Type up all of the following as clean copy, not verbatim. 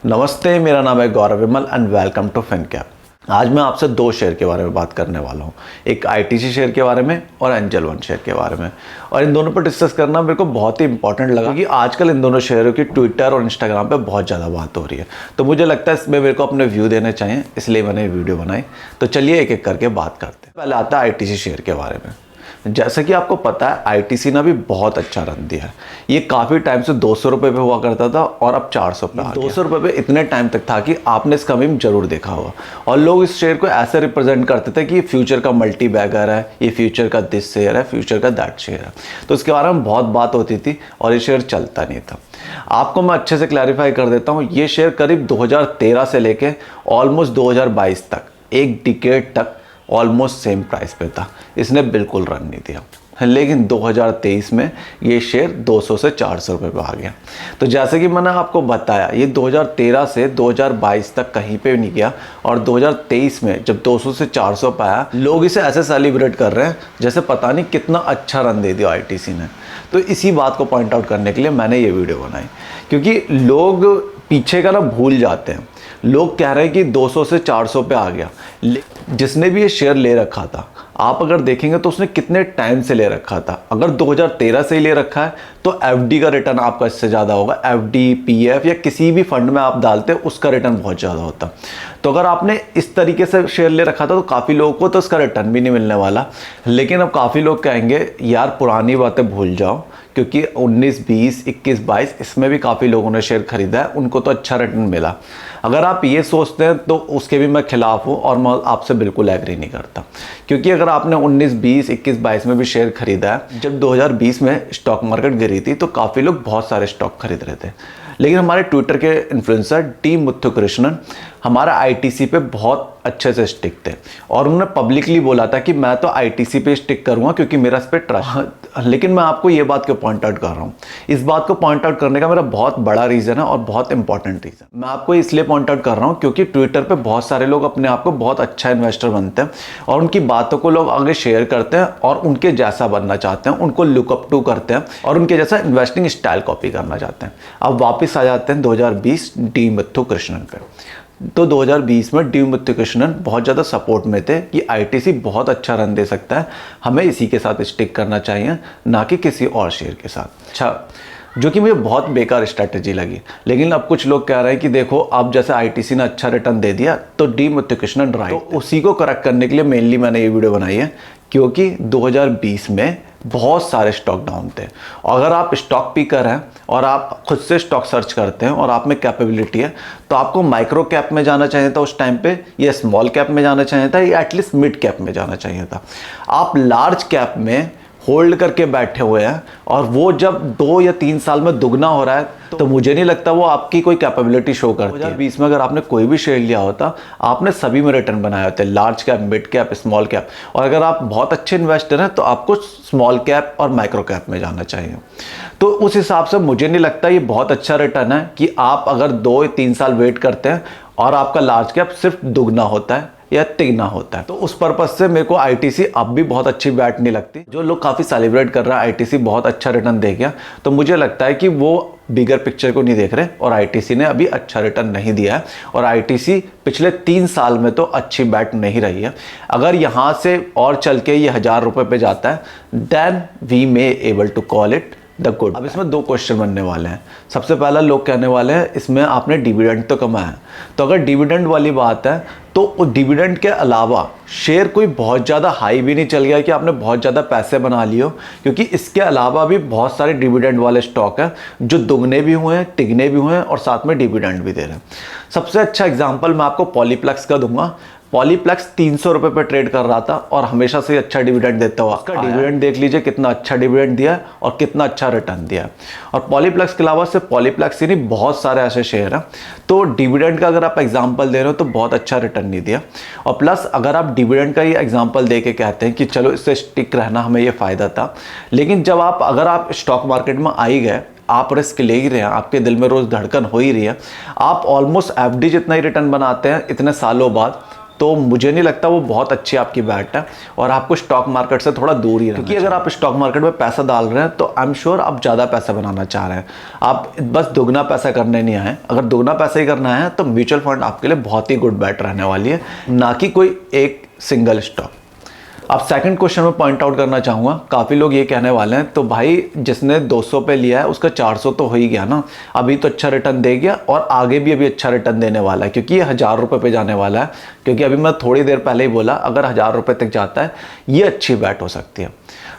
नमस्ते, मेरा नाम है गौरव विमल एंड वेलकम टू फिनकैप। आज मैं आपसे दो शेयर के बारे में बात करने वाला हूँ, एक आईटीसी शेयर के बारे में और एंजल वन शेयर के बारे में। और इन दोनों पर डिस्कस करना मेरे को बहुत ही इंपॉर्टेंट लगा क्योंकि आजकल इन दोनों शेयरों की ट्विटर और इंस्टाग्राम पे बहुत ज़्यादा बात हो रही है। तो मुझे लगता है इसमें मेरे को अपने व्यू देने चाहिए, इसलिए मैंने वीडियो बनाई। तो चलिए एक एक करके बात करते हैं। पहले आता है आईटीसी शेयर के बारे में। जैसा कि आपको पता है, आईटीसी ने भी बहुत अच्छा रन दिया है। ये काफ़ी टाइम से 200 रुपये पे हुआ करता था और अब 400 पे आ गया। 200 रुपये पे इतने टाइम तक था कि आपने इसका मीम जरूर देखा होगा। और लोग इस शेयर को ऐसे रिप्रेजेंट करते थे कि ये फ्यूचर का मल्टी बैगर है, ये फ्यूचर का दिस शेयर है, फ्यूचर का दैट शेयर है। तो इसके बारे में बहुत बात होती थी और ये शेयर चलता नहीं था। आपको मैं अच्छे से क्लैरिफाई कर देता हूँ, ये शेयर करीब 2013 से लेके ऑलमोस्ट 2022 तक, एक डिकेड तक ऑलमोस्ट सेम प्राइस पे था। इसने बिल्कुल रन नहीं दिया। लेकिन 2023 में ये शेयर 200 से 400 रुपये पे आ गया। तो जैसे कि मैंने आपको बताया, ये 2013 से 2022 तक कहीं पे नहीं गया और 2023 में जब 200 से 400 पे आया, लोग इसे ऐसे सेलिब्रेट कर रहे हैं जैसे पता नहीं कितना अच्छा रन दे दिया आईटीसी ने। तो इसी बात को पॉइंट आउट करने के लिए मैंने ये वीडियो बनाई, क्योंकि लोग पीछे का ना भूल जाते हैं। लोग कह रहे हैं कि 200 से 400 पे आ गया। जिसने भी ये शेयर ले रखा था, आप अगर देखेंगे तो उसने कितने टाइम से ले रखा था। अगर 2013 से ही ले रखा है तो एफडी का रिटर्न आपका इससे ज़्यादा होगा। एफडी, पीएफ या किसी भी फंड में आप डालते हैं, उसका रिटर्न बहुत ज़्यादा होता। तो अगर आपने इस तरीके से शेयर ले रखा था तो काफ़ी लोगों को तो उसका रिटर्न भी नहीं मिलने वाला। लेकिन अब काफ़ी लोग कहेंगे यार पुरानी बातें भूल जाओ, क्योंकि 19, 20, 21, 22 इसमें भी काफ़ी लोगों ने शेयर खरीदा है, उनको तो अच्छा रिटर्न मिला। अगर आप ये सोचते हैं तो उसके भी मैं खिलाफ हूँ और मैं आपसे बिल्कुल एग्री नहीं करता। क्योंकि अगर आपने 19, 20, 21, 22 में भी शेयर खरीदा है, जब 2020 में स्टॉक मार्केट गिरी थी तो काफ़ी लोग बहुत सारे स्टॉक खरीद रहे थे। लेकिन हमारे ट्विटर के इन्फ्लुएंसर टी मुथुकृष्णन हमारा आईटीसी पे बहुत अच्छे से स्टिक थे और उन्होंने पब्लिकली बोला था कि मैं तो आईटीसी पे स्टिक करूंगा क्योंकि मेरा इस पर ट्रस्ट। लेकिन मैं आपको ये बात क्यों पॉइंट आउट कर रहा हूँ, इस बात को पॉइंट आउट करने का मेरा बहुत बड़ा रीज़न है और बहुत इंपॉर्टेंट रीज़न। मैं आपको इसलिए पॉइंट आउट कर रहा हूँ क्योंकि ट्विटर पे बहुत सारे लोग अपने आप को बहुत अच्छा इन्वेस्टर बनते हैं और उनकी बातों को लोग आगे शेयर करते हैं और उनके जैसा बनना चाहते हैं, उनको लुकअप टू करते हैं और उनके जैसा इन्वेस्टिंग स्टाइल कॉपी करना चाहते हैं। अब वापस आ जाते हैं 2020 डी मुथुकृष्णन पे। तो 2020 में डी मुथुकृष्णन बहुत ज़्यादा सपोर्ट में थे कि आईटीसी बहुत अच्छा रन दे सकता है, हमें इसी के साथ स्टिक करना चाहिए, ना कि किसी और शेयर के साथ। अच्छा, जो कि मुझे बहुत बेकार स्ट्रैटेजी लगी। लेकिन अब कुछ लोग कह रहे हैं कि देखो अब जैसे आईटीसी ने अच्छा रिटर्न दे दिया तो डी मुथुकृष्णन राइट। तो उसी को करेक्ट करने के लिए मेनली मैंने ये वीडियो बनाई है, क्योंकि 2020 में बहुत सारे स्टॉक डाउन थे। अगर आप स्टॉक पिकर हैं और आप खुद से स्टॉक सर्च करते हैं और आप में कैपेबिलिटी है तो आपको माइक्रो कैप में जाना चाहिए था उस टाइम पे, या स्मॉल कैप में जाना चाहिए था, या एटलीस्ट मिड कैप में जाना चाहिए था। आप लार्ज कैप में होल्ड करके बैठे हुए हैं और वो जब 2 या 3 साल में दुगना हो रहा है तो मुझे नहीं लगता वो आपकी कोई कैपेबिलिटी शो करती है। 2020 में अगर आपने कोई भी शेयर लिया होता, आपने सभी में रिटर्न बनाए होते, large cap, mid cap, small cap. और अगर आप बहुत अच्छे इन्वेस्टर हैं तो आपको स्मॉल कैप और माइक्रो कैप में जाना चाहिए। तो उस हिसाब से मुझे नहीं लगता ये बहुत अच्छा रिटर्न है कि आप अगर 2 या 3 साल वेट करते हैं और आपका लार्ज कैप सिर्फ दुगना होता है या तिगना होता है। तो उस पर्पज से मेरे को आईटीसी अब भी बहुत अच्छी बैट नहीं लगती। जो लोग काफ़ी सेलिब्रेट कर रहा है आईटीसी बहुत अच्छा रिटर्न दे गया, तो मुझे लगता है कि वो बिगर पिक्चर को नहीं देख रहे और आईटीसी ने अभी अच्छा रिटर्न नहीं दिया है और आईटीसी पिछले 3 साल में तो अच्छी बैट नहीं रही है। अगर यहाँ से और चल के ये 1000 रुपये पे जाता है then we may able to call it the good. अब इसमें 2 क्वेश्चन बनने वाले हैं। सबसे पहला, लोग कहने वाले हैं इसमें आपने डिविडेंड तो कमाया है। तो अगर डिविडेंड वाली बात है तो डिविडेंड के अलावा शेयर कोई बहुत ज़्यादा हाई भी नहीं चल गया कि आपने बहुत ज़्यादा पैसे बना लिए हो, क्योंकि इसके अलावा भी बहुत सारे डिविडेंड वाले स्टॉक हैं जो दुगने भी हुए हैं, तिगने भी हुए हैं और साथ में डिविडेंड भी दे रहे हैं। सबसे अच्छा एग्जाम्पल मैं आपको पॉलीप्लेक्स का दूंगा। पॉलीप्लेक्स 300 रुपये पर ट्रेड कर रहा था और हमेशा से अच्छा डिविडेंड देता हुआ, उसका डिविडेंड देख लीजिए कितना अच्छा डिविडेंड दिया और कितना अच्छा रिटर्न दिया। और पॉलीप्लेक्स के अलावा सिर्फ पॉलीप्लेक्स ही नहीं, बहुत सारे ऐसे शेयर हैं। तो डिविडेंड का अगर आप एग्जांपल दे रहे हो तो बहुत अच्छा रिटर्न नहीं दिया। और प्लस अगर आप डिविडेंड का ही एग्जांपल दे के कहते हैं कि चलो इससे स्टिक रहना हमें ये फ़ायदा था, लेकिन जब अगर आप स्टॉक मार्केट में आ ही गए, आप रिस्क ले ही रहे हैं, आपके दिल में रोज़ धड़कन हो ही रही है, आप ऑलमोस्ट एफडी जितना ही रिटर्न बनाते हैं इतने सालों बाद, तो मुझे नहीं लगता वो बहुत अच्छी आपकी बैट है, और आपको स्टॉक मार्केट से थोड़ा दूर ही रहना, क्योंकि अगर आप स्टॉक मार्केट में पैसा डाल रहे हैं तो आई एम श्योर आप ज़्यादा पैसा बनाना चाह रहे हैं। आप बस दुगना पैसा करने नहीं आए। अगर दुगना पैसा ही करना है तो म्यूचुअल फंड आपके लिए बहुत ही गुड बैट रहने वाली है, ना कि कोई एक सिंगल स्टॉक। अब सेकंड क्वेश्चन में पॉइंट आउट करना चाहूँगा, काफ़ी लोग ये कहने वाले हैं तो भाई जिसने 200 पे लिया है उसका 400 तो हो ही गया ना, अभी तो अच्छा रिटर्न दे गया और आगे भी अभी अच्छा रिटर्न देने वाला है, क्योंकि ये 1000 रुपये पे जाने वाला है। क्योंकि अभी मैं थोड़ी देर पहले ही बोला अगर 1000 रुपये तक जाता है ये अच्छी बैट हो सकती है।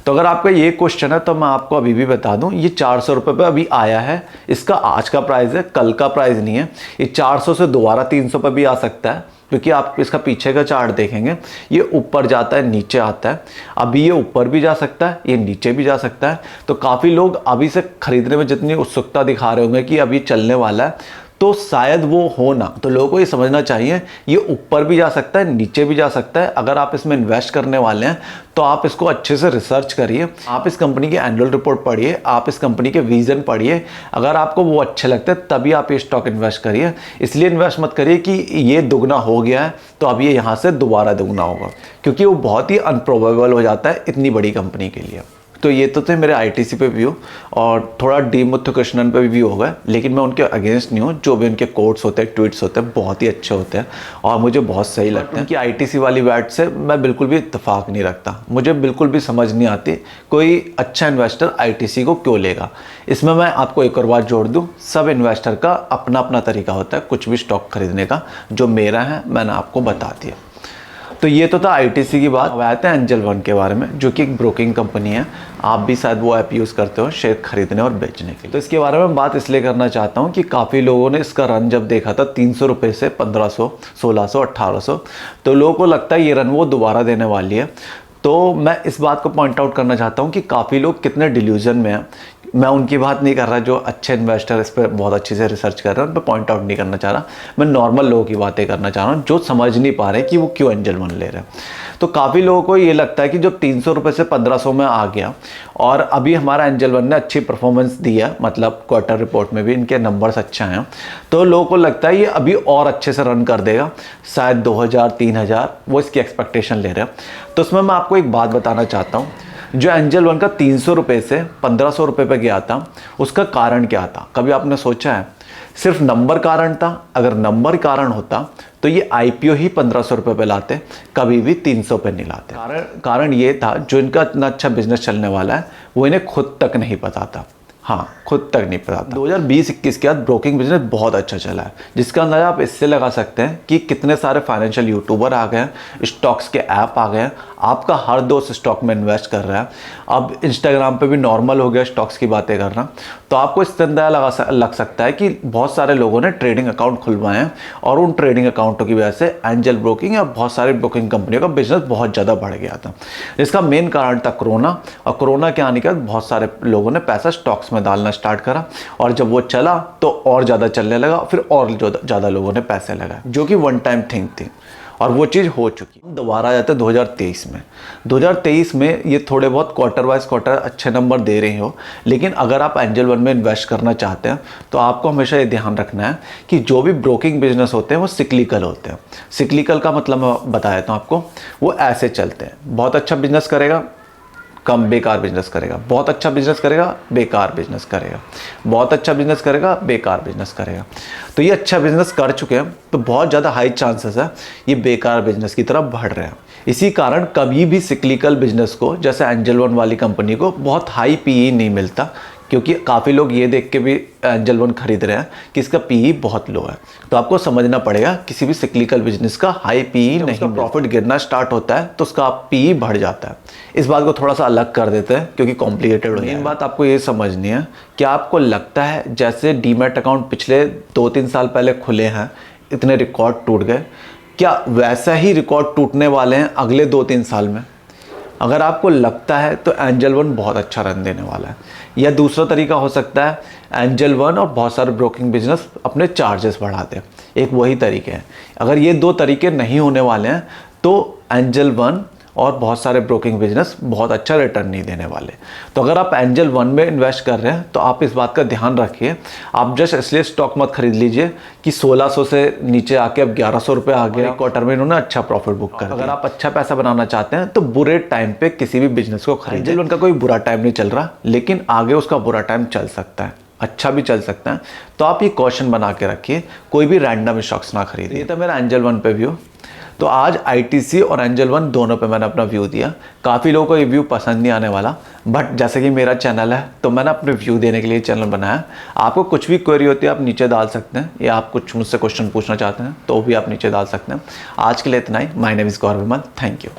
तो अगर आपका ये क्वेश्चन है तो मैं आपको अभी भी बता दूं, ये 400 रुपये पे अभी आया है, इसका आज का प्राइस है, कल का प्राइस नहीं है। ये 400 से दोबारा 300 पे भी आ सकता है, क्योंकि आप इसका पीछे का चार्ट देखेंगे ये ऊपर जाता है नीचे आता है। अभी ये ऊपर भी जा सकता है, ये नीचे भी जा सकता है। तो काफ़ी लोग अभी से खरीदने में जितनी उत्सुकता दिखा रहे होंगे कि अभी चलने वाला है, तो शायद वो हो ना। तो लोगों को ये समझना चाहिए ये ऊपर भी जा सकता है, नीचे भी जा सकता है। अगर आप इसमें इन्वेस्ट करने वाले हैं तो आप इसको अच्छे से रिसर्च करिए, आप इस कंपनी की एनुअल रिपोर्ट पढ़िए, आप इस कंपनी के विजन पढ़िए। अगर आपको वो अच्छे लगते हैं तभी आप ये स्टॉक इन्वेस्ट करिए। इसलिए इन्वेस्ट मत करिए कि ये दुगना हो गया है तो अब ये यहाँ से दोबारा दुगना होगा, क्योंकि वो बहुत ही अनप्रोबेबल हो जाता है इतनी बड़ी कंपनी के लिए। तो ये तो थे मेरे आईटीसी पे व्यू, और थोड़ा डी मुथुकृष्णन पे भी व्यू होगा, लेकिन मैं उनके अगेंस्ट नहीं हूँ। जो भी उनके कोट्स होते हैं, ट्वीट्स होते हैं, बहुत ही अच्छे होते हैं और मुझे बहुत सही लगते हैं। कि आईटीसी वाली बैट से मैं बिल्कुल भी इत्तेफाक नहीं रखता। मुझे बिल्कुल भी समझ नहीं आती कोई अच्छा इन्वेस्टर आईटीसी को क्यों लेगा। इसमें मैं आपको एक और बात जोड़ दूँ, सब इन्वेस्टर का अपना अपना तरीका होता है कुछ भी स्टॉक खरीदने का। जो मेरा है मैंने आपको बता दिया। तो ये तो था आईटीसी की बात। अब आते हैं एंजल वन के बारे में, जो कि एक ब्रोकिंग कंपनी है। आप भी शायद वो ऐप यूज़ करते हो शेयर खरीदने और बेचने के लिए। तो इसके बारे में बात इसलिए करना चाहता हूँ कि काफ़ी लोगों ने इसका रन जब देखा था 300 रुपये से 1500, 1600, 1800, तो लोगों को लगता है ये रन वो दोबारा देने वाली है। तो मैं इस बात को पॉइंट आउट करना चाहता हूँ कि काफ़ी लोग कितने डिल्यूजन में हैं। मैं उनकी बात नहीं कर रहा जो अच्छे इन्वेस्टर इस पर बहुत अच्छे से रिसर्च कर रहे हैं, उन पर पॉइंट आउट नहीं करना चाह रहा। मैं नॉर्मल लोगों की बातें करना चाह रहा हूँ जो समझ नहीं पा रहे कि वो क्यों एंजल वन ले रहे हैं। तो काफ़ी लोगों को ये लगता है कि जब 300 रुपये से 1500 में आ गया और अभी हमारा एंजल वन ने अच्छी परफॉर्मेंस दी है, मतलब क्वार्टर रिपोर्ट में भी इनके नंबर्स अच्छे हैं, तो लोगों को लगता है ये अभी और अच्छे से रन कर देगा, शायद 2000, 3000 वो इसकी एक्सपेक्टेशन ले रहे हैं। तो उसमें मैं आपको एक बात बताना चाहता हूँ, जो एंजल वन का 300 रुपये से 1500 रुपये पे गया था उसका कारण क्या था? कभी आपने सोचा है? सिर्फ नंबर कारण था? अगर नंबर कारण होता तो ये आईपीओ ही 1500 रुपये पे लाते, कभी भी 300 पे नहीं लाते। कारण ये था जो इनका इतना अच्छा बिजनेस चलने वाला है वो इन्हें खुद तक नहीं पता था। हाँ, खुद तक नहीं पता था। 2020-21 के बाद ब्रोकिंग बिजनेस बहुत अच्छा चला है, जिसका अंदाजा आप इससे लगा सकते हैं कि कितने सारे फाइनेंशियल यूट्यूबर आ गए हैं, स्टॉक्स के ऐप आ गए हैं, आपका हर दोस्त स्टॉक में इन्वेस्ट कर रहा है। अब इंस्टाग्राम पे भी नॉर्मल हो गया स्टॉक्स की बातें करना। तो आपको इससे अंदाजा लग सकता है कि बहुत सारे लोगों ने ट्रेडिंग अकाउंट खुलवाए हैं और उन ट्रेडिंग अकाउंटों की वजह से एंजल ब्रोकिंग या बहुत सारी ब्रोकिंग कंपनियों का बिजनेस बहुत ज़्यादा बढ़ गया था। इसका मेन कारण था कोरोना, और कोरोना के आने के बाद बहुत सारे लोगों ने पैसा स्टॉक्स में डालना स्टार्ट करा, और जब वो चला तो और ज़्यादा चलने लगा, फिर और ज़्यादा लोगों ने पैसे लगाए, जो कि वन टाइम थिंग थी और वो चीज़ हो चुकी। दोबारा आ जाते हैं 2023 में। 2023 में ये थोड़े बहुत क्वार्टर वाइज क्वार्टर अच्छे नंबर दे रहे हो, लेकिन अगर आप एंजल वन में इन्वेस्ट करना चाहते हैं तो आपको हमेशा ये ध्यान रखना है कि जो भी ब्रोकिंग बिजनेस होते हैं वो सिक्लिकल होते हैं। सिक्लिकल का मतलब मैं बता देता हूँ आपको, वो ऐसे चलते हैं, बहुत अच्छा बिजनेस करेगा, कम बेकार बिजनेस करेगा, बहुत अच्छा बिजनेस करेगा, बेकार बिजनेस करेगा, बहुत अच्छा बिजनेस करेगा, बेकार बिजनेस करेगा। तो ये अच्छा बिजनेस कर चुके हैं तो बहुत ज़्यादा हाई चांसेस है ये बेकार बिजनेस की तरफ बढ़ रहे हैं। इसी कारण कभी भी सिक्लिकल बिजनेस को, जैसे एंजल वन वाली कंपनी को, बहुत हाई पीई नहीं मिलता, क्योंकि काफ़ी लोग ये देख के भी एंजल वन खरीद रहे हैं कि इसका पीई बहुत लो है। तो आपको समझना पड़ेगा किसी भी सिक्लिकल बिजनेस का हाई पीई नहीं, प्रॉफिट गिरना स्टार्ट होता है तो उसका पीई बढ़ जाता है। इस बात को थोड़ा सा अलग कर देते हैं क्योंकि कॉम्प्लिकेटेड हो। मेन बात आपको ये समझनी है, क्या आपको लगता है जैसे डीमैट अकाउंट पिछले 2-3 साल पहले खुले हैं, इतने रिकॉर्ड टूट गए, क्या वैसा ही रिकॉर्ड टूटने वाले हैं अगले 2-3 साल में? अगर आपको लगता है तो एंजल वन बहुत अच्छा रन देने वाला है। या दूसरा तरीका हो सकता है, एंजल वन और बहुत सारे ब्रोकिंग बिजनेस अपने चार्जेस बढ़ा दें। एक वही तरीके हैं। अगर ये दो तरीके नहीं होने वाले हैं तो एंजल वन और बहुत सारे ब्रोकिंग बिजनेस बहुत अच्छा रिटर्न नहीं देने वाले। तो अगर आप एंजल 1 में इन्वेस्ट कर रहे हैं तो आप इस बात का ध्यान रखिए, आप जस्ट इसलिए स्टॉक मत खरीद लीजिए कि 1600 से नीचे आके अब 1100 रुपये आ गया, क्वार्टर में इन्होंने अच्छा प्रॉफिट बुक कर। अगर आप अच्छा पैसा बनाना चाहते हैं तो बुरे टाइम पे किसी भी बिजनेस को खरीदें। एंजल 1 का कोई बुरा टाइम नहीं चल रहा, लेकिन आगे उसका बुरा टाइम चल सकता है, अच्छा भी चल सकता है। तो आप ये क्वेश्चन बना के रखिए, कोई भी रैंडम स्टॉक्स ना खरीदिए। ये था मेरा एंजल 1 पे व्यू। तो आज आईटीसी और एंजल 1 दोनों पे मैंने अपना व्यू दिया। काफ़ी लोगों को ये व्यू पसंद नहीं आने वाला, बट जैसे कि मेरा चैनल है तो मैंने अपने व्यू देने के लिए चैनल बनाया। आपको कुछ भी क्वेरी होती है आप नीचे डाल सकते हैं, या आप कुछ मुझसे क्वेश्चन पूछना चाहते हैं तो भी आप नीचे डाल सकते हैं। आज के लिए इतना ही। My name is Gaurav Vimal. Thank you.